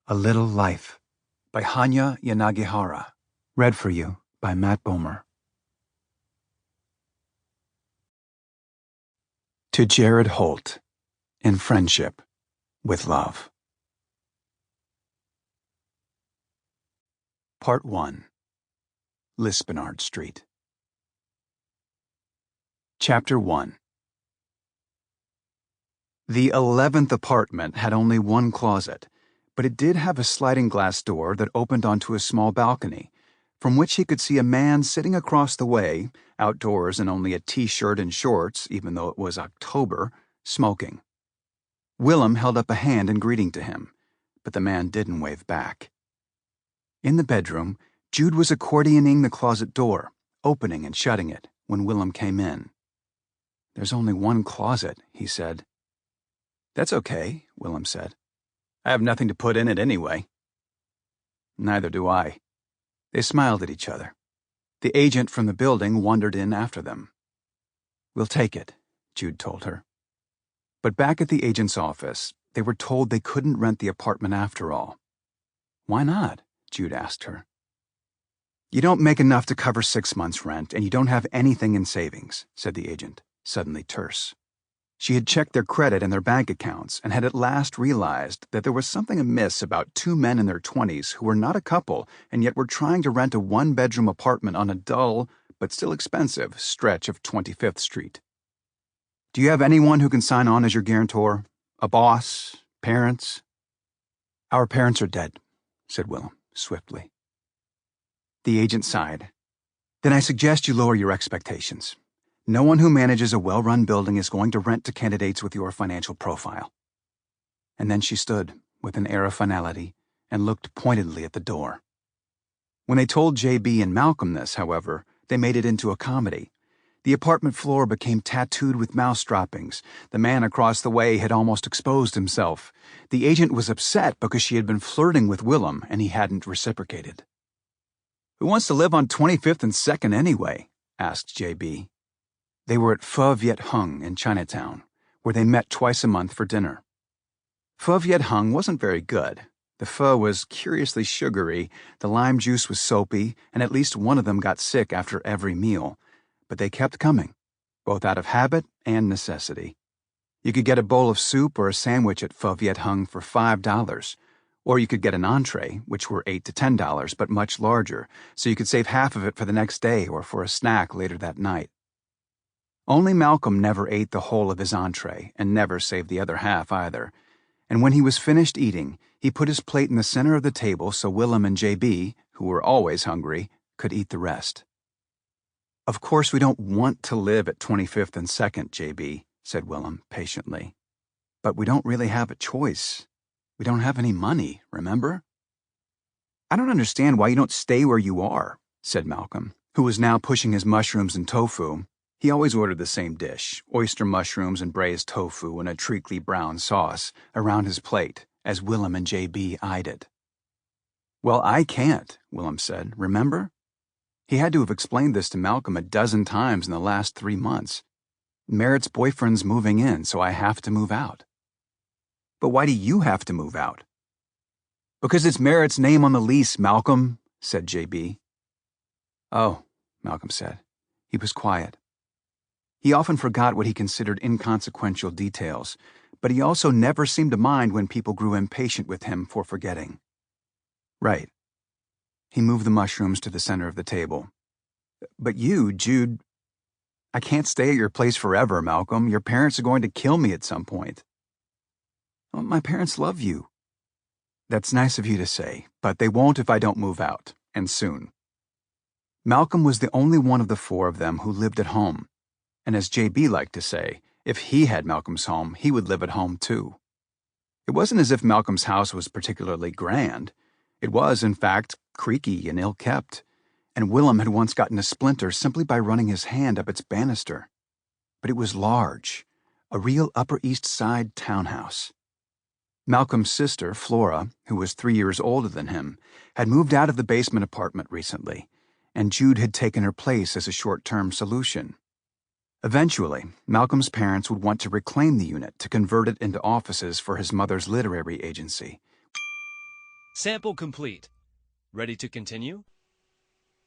A Little Life by Hanya Yanagihara. Read for you by Matt Bomer. To Jared Holt, in friendship, with love. Part 1. Lispenard Street. Chapter 1. The 11th apartment had only one closet, but it did have a sliding glass door that opened onto a small balcony, from which he could see a man sitting across the way, outdoors in only a t-shirt and shorts, even though it was October, smoking. Willem held up a hand in greeting to him, but the man didn't wave back. In the bedroom, Jude was accordioning the closet door, opening and shutting it, when Willem came in. "There's only one closet," he said. "That's okay," Willem said. "I have nothing to put in it anyway." "Neither do I." They smiled at each other. The agent from the building wandered in after them. "We'll take it," Jude told her. But back at the agent's office, they were told they couldn't rent the apartment after all. "Why not?" Jude asked her. "You don't make enough to cover 6 months' rent, and you don't have anything in savings," said the agent, suddenly terse. She had checked their credit and their bank accounts and had at last realized that there was something amiss about two men in their 20s who were not a couple and yet were trying to rent a one-bedroom apartment on a dull, but still expensive, stretch of 25th Street. "Do you have anyone who can sign on as your guarantor? A boss? Parents?" "Our parents are dead," said Willem, swiftly. The agent sighed. "Then I suggest you lower your expectations. No one who manages a well-run building is going to rent to candidates with your financial profile." And then she stood, with an air of finality, and looked pointedly at the door. When they told J.B. and Malcolm this, however, they made it into a comedy. The apartment floor became tattooed with mouse droppings. The man across the way had almost exposed himself. The agent was upset because she had been flirting with Willem and he hadn't reciprocated. "Who wants to live on 25th and 2nd anyway?" asked J.B. They were at Pho Viet Hung in Chinatown, where they met twice a month for dinner. Pho Viet Hung wasn't very good. The pho was curiously sugary, the lime juice was soapy, and at least one of them got sick after every meal. But they kept coming, both out of habit and necessity. You could get a bowl of soup or a sandwich at Pho Viet Hung for $5, or you could get an entree, which were $8 to $10, but much larger, so you could save half of it for the next day or for a snack later that night. Only Malcolm never ate the whole of his entree, and never saved the other half either. And when he was finished eating, he put his plate in the center of the table so Willem and J.B., who were always hungry, could eat the rest. "Of course we don't want to live at 25th and 2nd, J.B., said Willem patiently. "But we don't really have a choice. We don't have any money, remember?" "I don't understand why you don't stay where you are," said Malcolm, who was now pushing his mushrooms and tofu. He always ordered the same dish, oyster mushrooms and braised tofu in a treacly brown sauce, around his plate, as Willem and J.B. eyed it. "Well, I can't," Willem said, "remember?" He had to have explained this to Malcolm a dozen times in the last 3 months. "Merritt's boyfriend's moving in, so I have to move out." "But why do you have to move out?" "Because it's Merritt's name on the lease, Malcolm," said J.B. "Oh," Malcolm said. He was quiet. He often forgot what he considered inconsequential details, but he also never seemed to mind when people grew impatient with him for forgetting. "Right." He moved the mushrooms to the center of the table. "But you, Jude—" "I can't stay at your place forever, Malcolm. Your parents are going to kill me at some point." "Well, my parents love you." "That's nice of you to say, but they won't if I don't move out, and soon." Malcolm was the only one of the four of them who lived at home. And as J.B. liked to say, if he had Malcolm's home, he would live at home too. It wasn't as if Malcolm's house was particularly grand. It was, in fact, creaky and ill-kept, and Willem had once gotten a splinter simply by running his hand up its banister. But it was large, a real Upper East Side townhouse. Malcolm's sister, Flora, who was 3 years older than him, had moved out of the basement apartment recently, and Jude had taken her place as a short-term solution. Eventually, Malcolm's parents would want to reclaim the unit to convert it into offices for his mother's literary agency. Sample complete. Ready to continue?